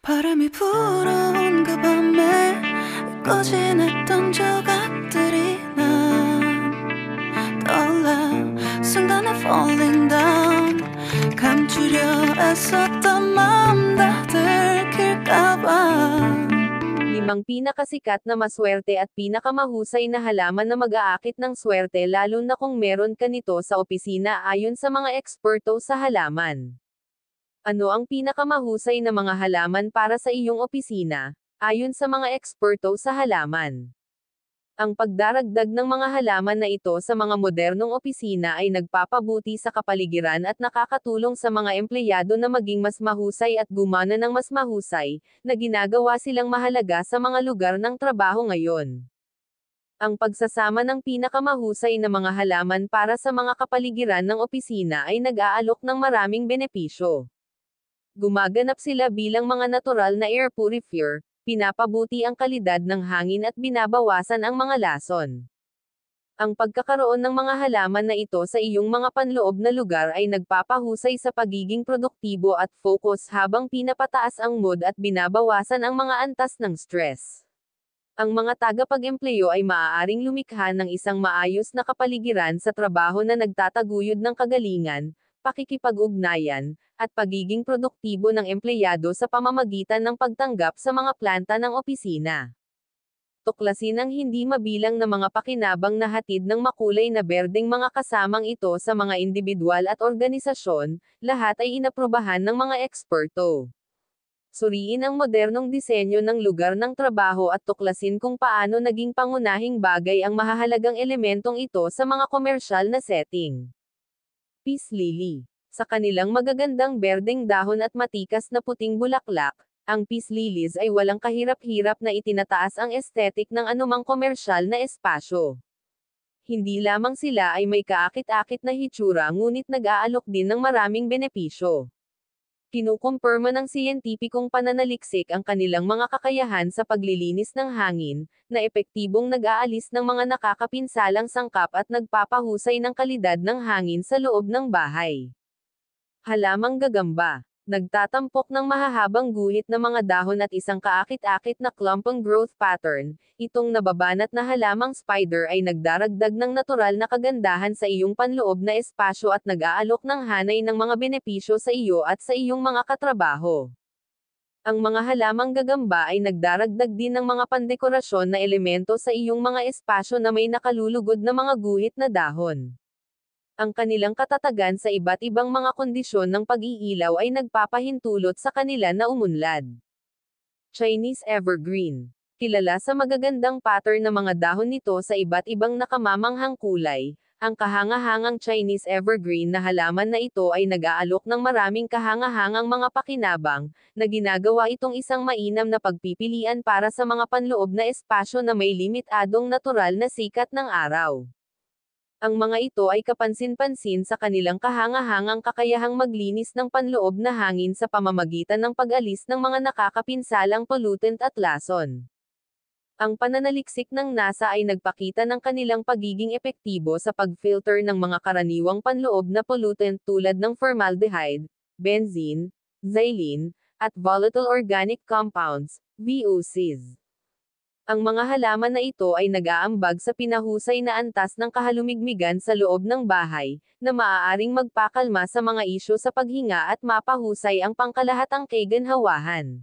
바람이 불어온 그 밤에 잊고 지냈던 조각들이 난 떠올라 순간에 falling down 감추려 애썼던 마음 다 들킬까봐 Limang pinakasikat na maswerte at pinakamahusay na halaman na mag-aakit ng swerte lalo na kung meron ka nito sa opisina ayon sa mga eksperto sa halaman. Ano ang pinakamahusay na mga halaman para sa iyong opisina? Ayon sa mga eksperto sa halaman. Ang pagdaragdag ng mga halaman na ito sa mga modernong opisina ay nagpapabuti sa kapaligiran at nakakatulong sa mga empleyado na maging mas mahusay at gumana ng mas mahusay, na ginagawa silang mahalaga sa mga lugar ng trabaho ngayon. Ang pagsasama ng pinakamahusay na mga halaman para sa mga kapaligiran ng opisina ay nag-aalok ng maraming benepisyo. Gumaganap sila bilang mga natural na air purifier, pinapabuti ang kalidad ng hangin at binabawasan ang mga lason. Ang pagkakaroon ng mga halaman na ito sa iyong mga panloob na lugar ay nagpapahusay sa pagiging produktibo at focus habang pinapataas ang mood at binabawasan ang mga antas ng stress. Ang mga tagapag-empleyo ay maaaring lumikha ng isang maayos na kapaligiran sa trabaho na nagtataguyod ng kagalingan, pakikipag-ugnayan, at pagiging produktibo ng empleyado sa pamamagitan ng pagtanggap sa mga planta ng opisina. Tuklasin ang hindi mabilang na mga pakinabang na hatid ng makulay na berdeng mga kasamang ito sa mga individual at organisasyon, lahat ay inaprubahan ng mga eksperto. Suriin ang modernong disenyo ng lugar ng trabaho at tuklasin kung paano naging pangunahing bagay ang mahahalagang elementong ito sa mga komersyal na setting. Peace Lily. Sa kanilang magagandang berdeng dahon at matikas na puting bulaklak, ang peace lilies ay walang kahirap-hirap na itinataas ang estetik ng anumang komersyal na espasyo. Hindi lamang sila ay may kaakit-akit na hitsura ngunit nag-aalok din ng maraming benepisyo. Kinukumpirma ng siyentipikong pananaliksik ang kanilang mga kakayahan sa paglilinis ng hangin, na epektibong nag-aalis ng mga nakakapinsalang sangkap at nagpapahusay ng kalidad ng hangin sa loob ng bahay. Halamang gagamba. Nagtatampok ng mahahabang guhit na mga dahon at isang kaakit-akit na clumping growth pattern, itong nababanat na halamang spider ay nagdaragdag ng natural na kagandahan sa iyong panloob na espasyo at nag-aalok ng hanay ng mga benepisyo sa iyo at sa iyong mga katrabaho. Ang mga halamang gagamba ay nagdaragdag din ng mga pandekorasyon na elemento sa iyong mga espasyo na may nakalulugod na mga guhit na dahon. Ang kanilang katatagan sa iba't ibang mga kondisyon ng pag-iilaw ay nagpapahintulot sa kanila na umunlad. Chinese Evergreen. Kilala sa magagandang pattern na mga dahon nito sa iba't ibang nakamamanghang kulay, ang kahangahangang Chinese Evergreen na halaman na ito ay nag-aalok ng maraming kahangahangang mga pakinabang, na ginagawa itong isang mainam na pagpipilian para sa mga panloob na espasyo na may limitadong natural na sikat ng araw. Ang mga ito ay kapansin-pansin sa kanilang kahangahangang kakayahang maglinis ng panloob na hangin sa pamamagitan ng pag-alis ng mga nakakapinsalang pollutant at lason. Ang pananaliksik ng NASA ay nagpakita ng kanilang pagiging epektibo sa pag-filter ng mga karaniwang panloob na pollutant tulad ng formaldehyde, benzene, xylene, at volatile organic compounds, VOCs. Ang mga halaman na ito ay nag-aambag sa pinahusay na antas ng kahalumigmigan sa loob ng bahay, na maaaring magpakalma sa mga isyu sa paghinga at mapahusay ang pangkalahatang kaginhawahan.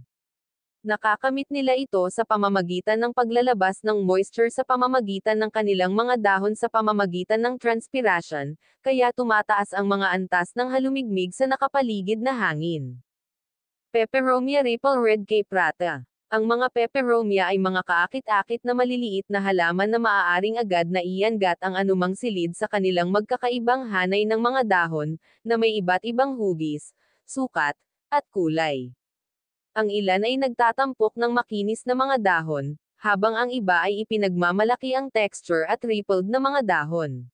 Nakakamit nila ito sa pamamagitan ng paglalabas ng moisture sa pamamagitan ng kanilang mga dahon sa pamamagitan ng transpiration, kaya tumataas ang mga antas ng halumigmig sa nakapaligid na hangin. Peperomia Ripple Red Caprata. Ang mga peperomia ay mga kaakit-akit na maliliit na halaman na maaaring agad na iyangat ang anumang silid sa kanilang magkakaibang hanay ng mga dahon, na may iba't ibang hugis, sukat, at kulay. Ang ilan ay nagtatampok ng makinis na mga dahon, habang ang iba ay ipinagmamalaki ang texture at rippled na mga dahon.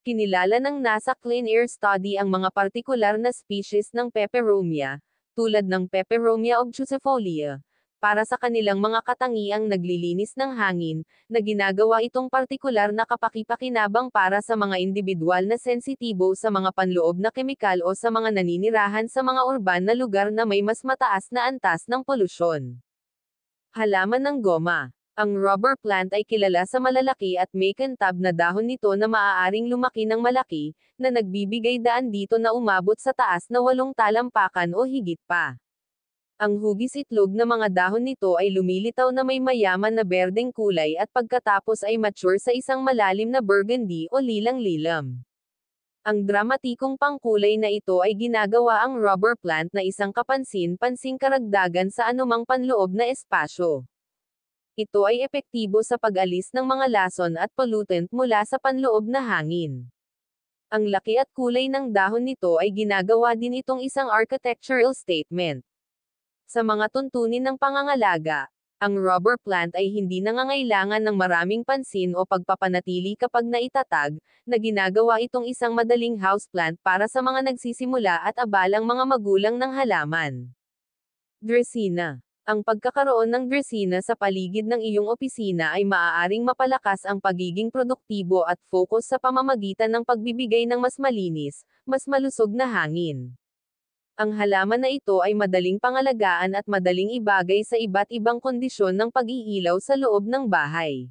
Kinilala ng NASA Clean Air Study ang mga partikular na species ng peperomia, tulad ng Peperomia obtusifolia, para sa kanilang mga katangiang naglilinis ng hangin, na ginagawa itong partikular na kapakipakinabang para sa mga individual na sensitibo sa mga panloob na kemikal o sa mga naninirahan sa mga urban na lugar na may mas mataas na antas ng polusyon. Halaman ng goma. Ang rubber plant ay kilala sa malalaki at may kantab na dahon nito na maaaring lumaki ng malaki, na nagbibigay daan dito na umabot sa taas na 8 talampakan o higit pa. Ang hugis itlog na mga dahon nito ay lumilitaw na may mayaman na berdeng kulay at pagkatapos ay mature sa isang malalim na burgundy o lilang-lilam. Ang dramatikong pangkulay na ito ay ginagawa ang rubber plant na isang kapansin-pansing karagdagan sa anumang panloob na espasyo. Ito ay epektibo sa pag-alis ng mga lason at pollutant mula sa panloob na hangin. Ang laki at kulay ng dahon nito ay ginagawa din itong isang architectural statement. Sa mga tuntunin ng pangangalaga, ang rubber plant ay hindi nangangailangan ng maraming pansin o pagpapanatili kapag naitatag, na ginagawa itong isang madaling houseplant para sa mga nagsisimula at abalang mga magulang ng halaman. Dracena. Ang pagkakaroon ng dracena sa paligid ng iyong opisina ay maaaring mapalakas ang pagiging produktibo at focus sa pamamagitan ng pagbibigay ng mas malinis, mas malusog na hangin. Ang halaman na ito ay madaling pangalagaan at madaling ibagay sa iba't ibang kondisyon ng pag-iilaw sa loob ng bahay.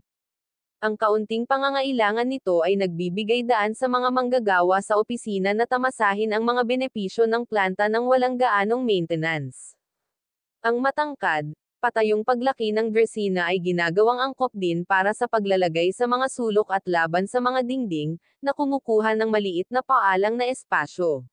Ang kaunting pangangailangan nito ay nagbibigay daan sa mga manggagawa sa opisina na tamasahin ang mga benepisyo ng planta ng walang gaanong maintenance. Ang matangkad, patayong paglaki ng dracena ay ginagawang angkop din para sa paglalagay sa mga sulok at laban sa mga dingding, na kumukuha ng maliit na paalang na espasyo.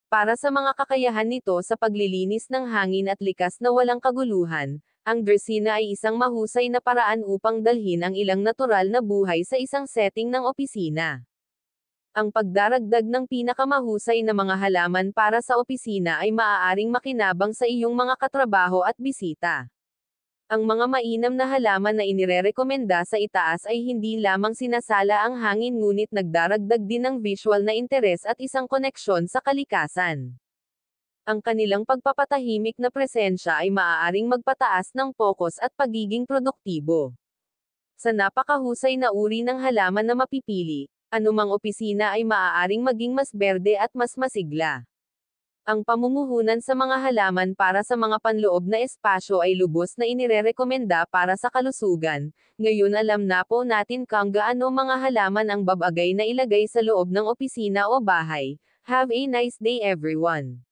Para sa mga kakayahan nito sa paglilinis ng hangin at likas na walang kaguluhan, ang dracena ay isang mahusay na paraan upang dalhin ang ilang natural na buhay sa isang setting ng opisina. Ang pagdaragdag ng pinakamahusay na mga halaman para sa opisina ay maaaring makinabang sa iyong mga katrabaho at bisita. Ang mga mainam na halaman na inirerekomenda sa itaas ay hindi lamang sinasala ang hangin ngunit nagdaragdag din ng visual na interes at isang koneksyon sa kalikasan. Ang kanilang pagpapatahimik na presensya ay maaaring magpataas ng pokus at pagiging produktibo. Sa napakahusay na uri ng halaman na mapipili, anumang opisina ay maaaring maging mas berde at mas masigla. Ang pamumuhunan sa mga halaman para sa mga panloob na espasyo ay lubos na inirerekomenda para sa kalusugan. Ngayon alam na po natin kung gaano mga halaman ang babagay na ilagay sa loob ng opisina o bahay. Have a nice day everyone.